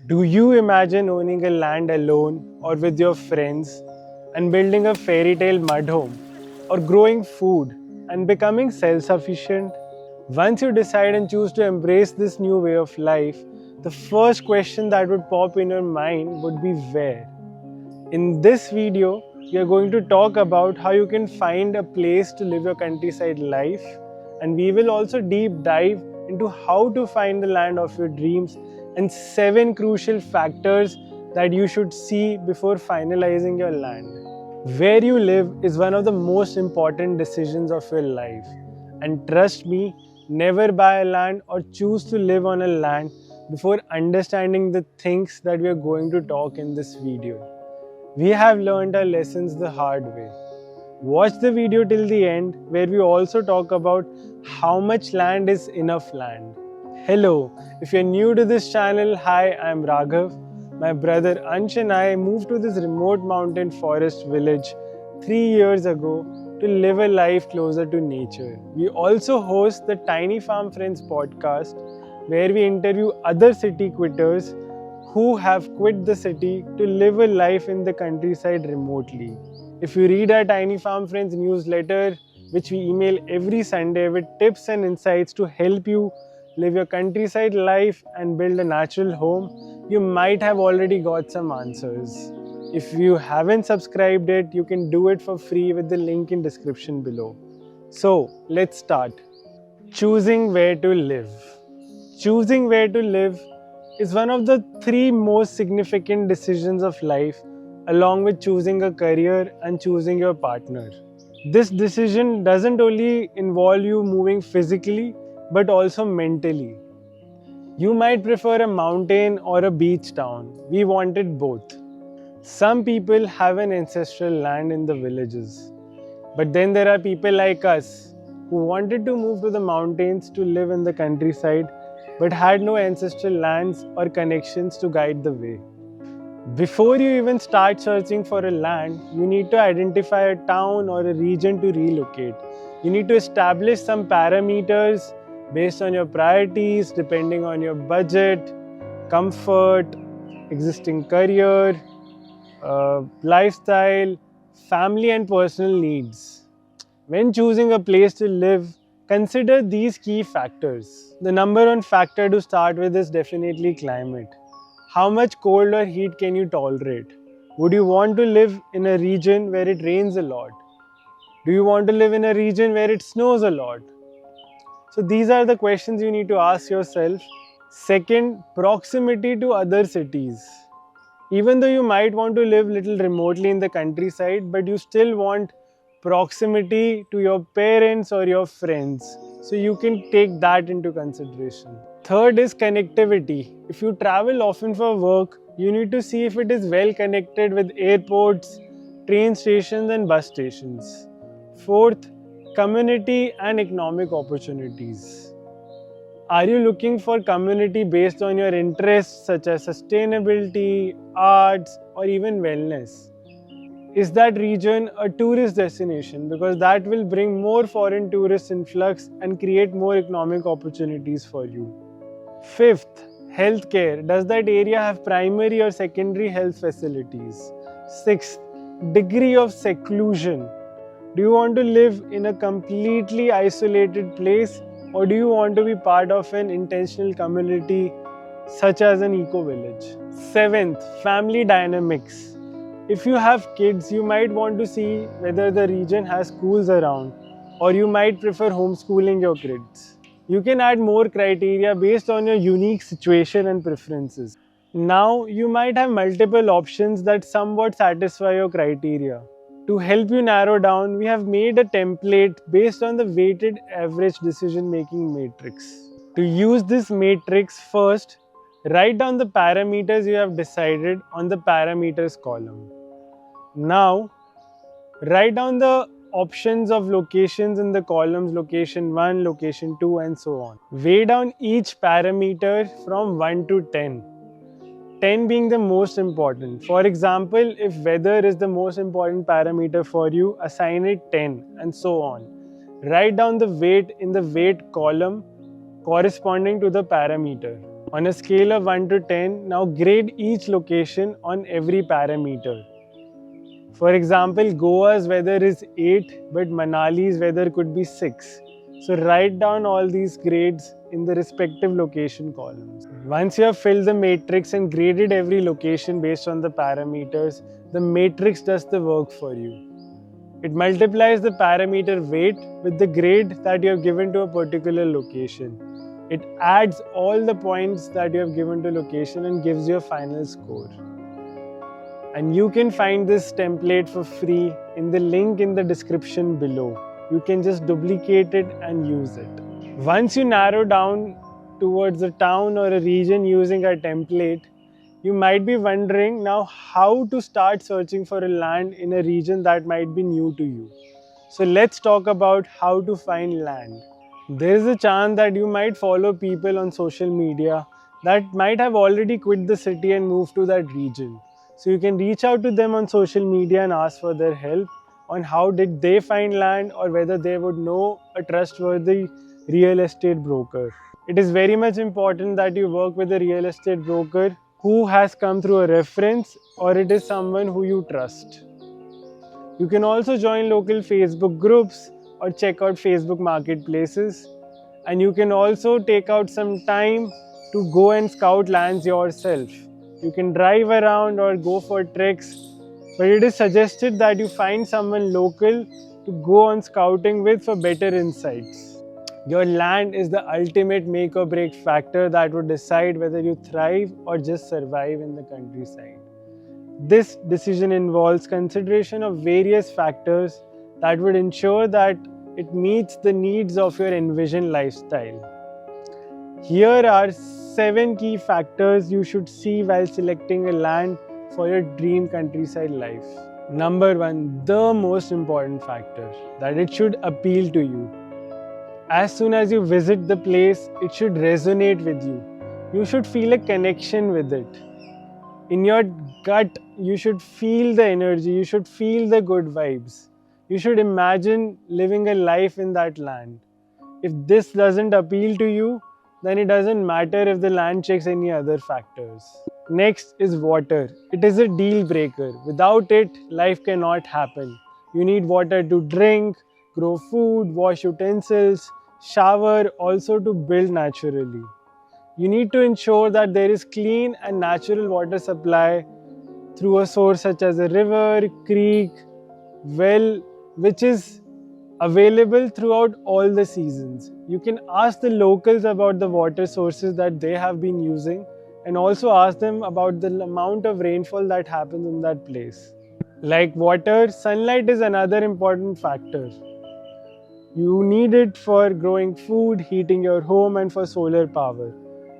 Do you imagine owning a land alone or with your friends and building a fairy tale mud home, or growing food and becoming self sufficient? Once you decide and choose to embrace this new way of life, the first question that would pop in your mind would be where? In this video, we are going to talk about how you can find a place to live your countryside life, and we will also deep dive into how to find the land of your dreams and 7 crucial factors that you should see before finalizing your land. Where you live is one of the most important decisions of your life, and trust me, never buy a land or choose to live on a land before understanding the things that we are going to talk in this video. We have learned our lessons the hard way. Watch the video till the end, where we also talk about how much land is enough land. Hello, if you're new to this channel, hi, I'm Raghav. My brother Ansh and I moved to this remote mountain forest village 3 years ago to live a life closer to nature. We also host the Tiny Farm Friends podcast, where we interview other city quitters who have quit the city to live a life in the countryside remotely. If you read our Tiny Farm Friends newsletter, which we email every Sunday with tips and insights to help you live your countryside life and build a natural home, you might have already got some answers. If you haven't subscribed yet, you can do it for free with the link in description below. So, let's start. Choosing where to live. Choosing where to live is one of the 3 most significant decisions of life, along with choosing a career and choosing your partner. This decision doesn't only involve you moving physically, but also mentally. You might prefer a mountain or a beach town. We wanted both. Some people have an ancestral land in the villages, but then there are people like us who wanted to move to the mountains to live in the countryside but had no ancestral lands or connections to guide the way. Before you even start searching for a land, you need to identify a town or a region to relocate. You need to establish some parameters based on your priorities, depending on your budget, comfort, existing career, lifestyle, family and personal needs. When choosing a place to live, consider these key factors. The number 1 factor to start with is definitely climate. How much cold or heat can you tolerate? Would you want to live in a region where it rains a lot? Do you want to live in a region where it snows a lot? So these are the questions you need to ask yourself. Second, proximity to other cities. Even though you might want to live little remotely in the countryside, but you still want proximity to your parents or your friends. So you can take that into consideration. Third is connectivity. If you travel often for work, you need to see if it is well connected with airports, train stations and bus stations. Fourth, community and economic opportunities. Are you looking for community based on your interests such as sustainability, arts, or even wellness? Is that region a tourist destination? Because that will bring more foreign tourist influx and create more economic opportunities for you. Fifth, healthcare. Does that area have primary or secondary health facilities? Sixth, degree of seclusion. Do you want to live in a completely isolated place, or do you want to be part of an intentional community such as an eco-village? Seventh, family dynamics. If you have kids, you might want to see whether the region has schools around, or you might prefer homeschooling your kids. You can add more criteria based on your unique situation and preferences. Now, you might have multiple options that somewhat satisfy your criteria. To help you narrow down, we have made a template based on the weighted average decision-making matrix. To use this matrix, first, write down the parameters you have decided on the parameters column. Now, write down the options of locations in the columns location 1, location 2 and so on. Weigh down each parameter from 1 to 10. 10 being the most important. For example, if weather is the most important parameter for you, assign it 10 and so on. Write down the weight in the weight column corresponding to the parameter. On a scale of 1 to 10, now grade each location on every parameter. For example, Goa's weather is 8, but Manali's weather could be 6. So write down all these grades in the respective location columns. Once you have filled the matrix and graded every location based on the parameters, the matrix does the work for you. It multiplies the parameter weight with the grade that you have given to a particular location. It adds all the points that you have given to location and gives you a final score. And you can find this template for free in the link in the description below. You can just duplicate it and use it. Once you narrow down towards a town or a region using our template, you might be wondering now how to start searching for a land in a region that might be new to you. So let's talk about how to find land. There is a chance that you might follow people on social media that might have already quit the city and moved to that region. So you can reach out to them on social media and ask for their help on how did they find land or whether they would know a trustworthy real estate broker. It is very much important that you work with a real estate broker who has come through a reference or it is someone who you trust. You can also join local Facebook groups or check out Facebook marketplaces, and you can also take out some time to go and scout lands yourself. You can drive around or go for treks, but it is suggested that you find someone local to go on scouting with for better insights. Your land is the ultimate make or break factor that would decide whether you thrive or just survive in the countryside. This decision involves consideration of various factors that would ensure that it meets the needs of your envisioned lifestyle. Here are 7 key factors you should see while selecting a land for your dream countryside life. Number 1, the most important factor, that it should appeal to you. As soon as you visit the place, it should resonate with you. You should feel a connection with it. In your gut, you should feel the energy, you should feel the good vibes. You should imagine living a life in that land. If this doesn't appeal to you, then it doesn't matter if the land checks any other factors. Next is water. It is a deal breaker. Without it, life cannot happen. You need water to drink, grow food, wash utensils, shower, also to build naturally. You need to ensure that there is clean and natural water supply through a source such as a river, creek, well, which is available throughout all the seasons. You can ask the locals about the water sources that they have been using and also ask them about the amount of rainfall that happens in that place. Like water, sunlight is another important factor. You need it for growing food, heating your home, and for solar power.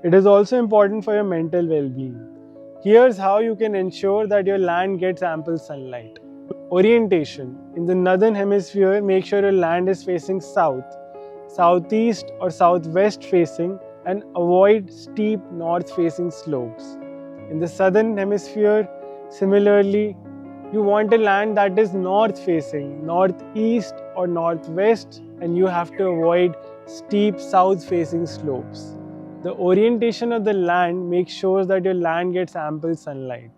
It is also important for your mental well-being. Here's how you can ensure that your land gets ample sunlight. Orientation. In the northern hemisphere, make sure your land is facing south, southeast or southwest facing, and avoid steep north-facing slopes. In the southern hemisphere, similarly, you want a land that is north-facing, northeast or northwest, and you have to avoid steep south-facing slopes. The orientation of the land makes sure that your land gets ample sunlight.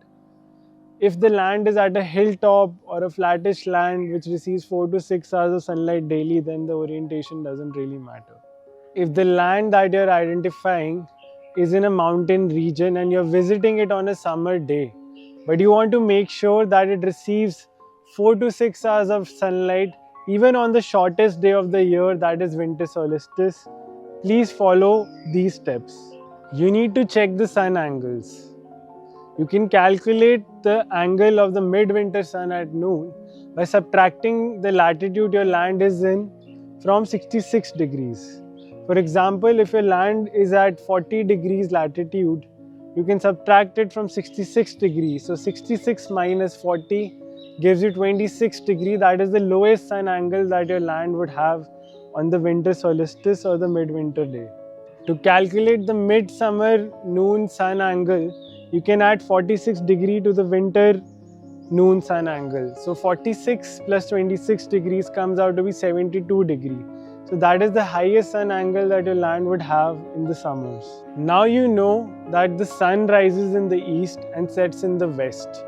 If the land is at a hilltop or a flattish land which receives 4 to 6 hours of sunlight daily, then the orientation doesn't really matter. If the land that you're identifying is in a mountain region and you're visiting it on a summer day, but you want to make sure that it receives 4 to 6 hours of sunlight even on the shortest day of the year, that is winter solstice, please follow these steps. You need to check the sun angles. You can calculate the angle of the midwinter sun at noon by subtracting the latitude your land is in from 66 degrees. For example, if your land is at 40 degrees latitude, you can subtract it from 66 degrees. So 66 minus 40 gives you 26 degrees. That is the lowest sun angle that your land would have on the winter solstice or the midwinter day. To calculate the midsummer noon sun angle, you can add 46 degrees to the winter noon sun angle. So 46 plus 26 degrees comes out to be 72 degrees. So that is the highest sun angle that your land would have in the summers. Now you know that the sun rises in the east and sets in the west.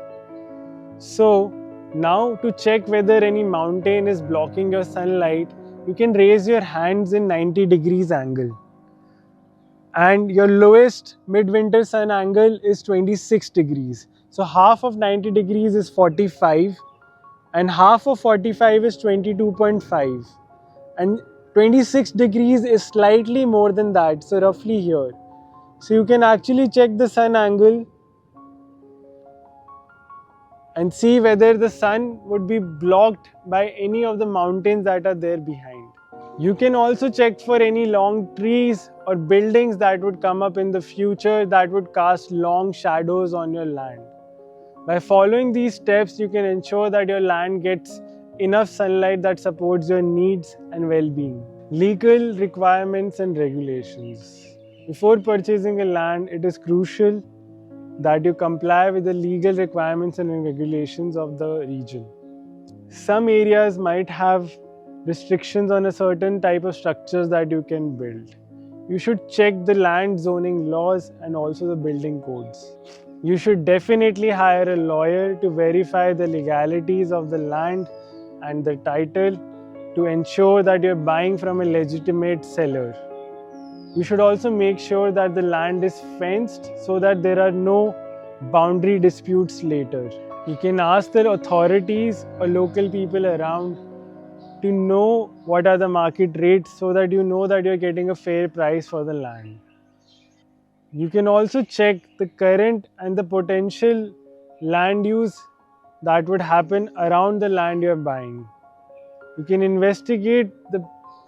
So now to check whether any mountain is blocking your sunlight, you can raise your hands in 90 degrees angle. And your lowest midwinter sun angle is 26 degrees. So half of 90 degrees is 45 and half of 45 is 22.5 and 26 degrees is slightly more than that, so roughly here. So you can actually check the sun angle and see whether the sun would be blocked by any of the mountains that are there behind. You can also check for any long trees or buildings that would come up in the future that would cast long shadows on your land. By following these steps, you can ensure that your land gets enough sunlight that supports your needs and well-being. Legal requirements and regulations. Before purchasing a land, it is crucial that you comply with the legal requirements and regulations of the region. Some areas might have restrictions on a certain type of structures that you can build. You should check the land zoning laws and also the building codes. You should definitely hire a lawyer to verify the legalities of the land and the title to ensure that you're buying from a legitimate seller. You should also make sure that the land is fenced so that there are no boundary disputes later. You can ask the authorities or local people around to know what are the market rates so that you know that you're getting a fair price for the land. You can also check the current and the potential land use that would happen around the land you're buying. You can investigate the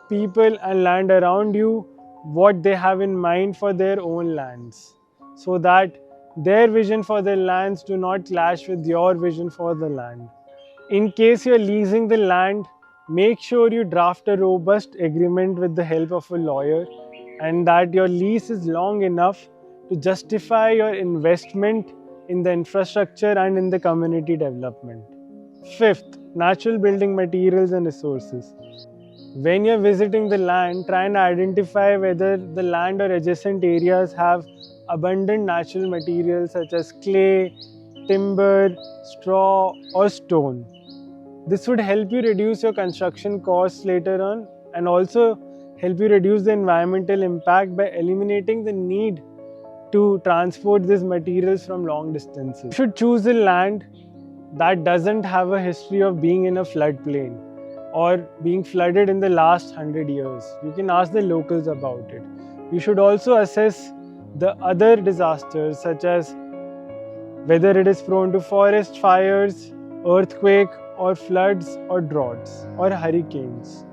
people and land around you, what they have in mind for their own lands, so that their vision for their lands do not clash with your vision for the land. In case you're leasing the land, make sure you draft a robust agreement with the help of a lawyer and that your lease is long enough to justify your investment in the infrastructure and in the community development. Fifth, natural building materials and resources. When you're visiting the land, try and identify whether the land or adjacent areas have abundant natural materials such as clay, timber, straw, or stone. This would help you reduce your construction costs later on and also help you reduce the environmental impact by eliminating the need to transport these materials from long distances. You should choose a land that doesn't have a history of being in a floodplain or being flooded in the last 100 years. You can ask the locals about it. You should also assess the other disasters such as whether it is prone to forest fires, earthquake or floods or droughts or hurricanes.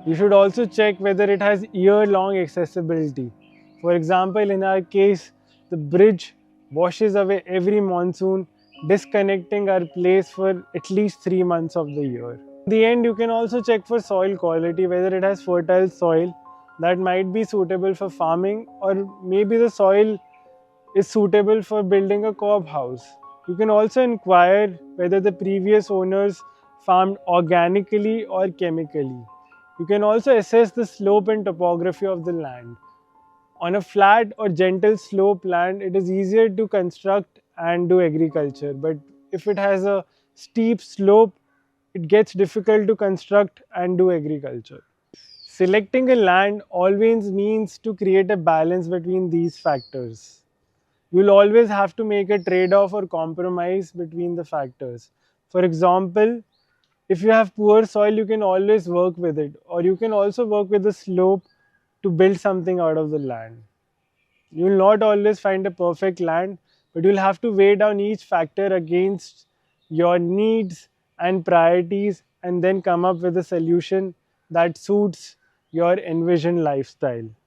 You should also check whether it has year-long accessibility. For example, in our case, the bridge washes away every monsoon, disconnecting our place for at least 3 months of the year. In the end, you can also check for soil quality, whether it has fertile soil that might be suitable for farming, or maybe the soil is suitable for building a cob house. You can also inquire whether the previous owners farmed organically or chemically. You can also assess the slope and topography of the land. On a flat or gentle slope land, it is easier to construct and do agriculture. But if it has a steep slope, it gets difficult to construct and do agriculture. Selecting a land always means to create a balance between these factors. You'll always have to make a trade-off or compromise between the factors. For example, if you have poor soil, you can always work with it, or you can also work with the slope to build something out of the land. You'll not always find a perfect land, but you'll have to weigh down each factor against your needs and priorities and then come up with a solution that suits your envisioned lifestyle.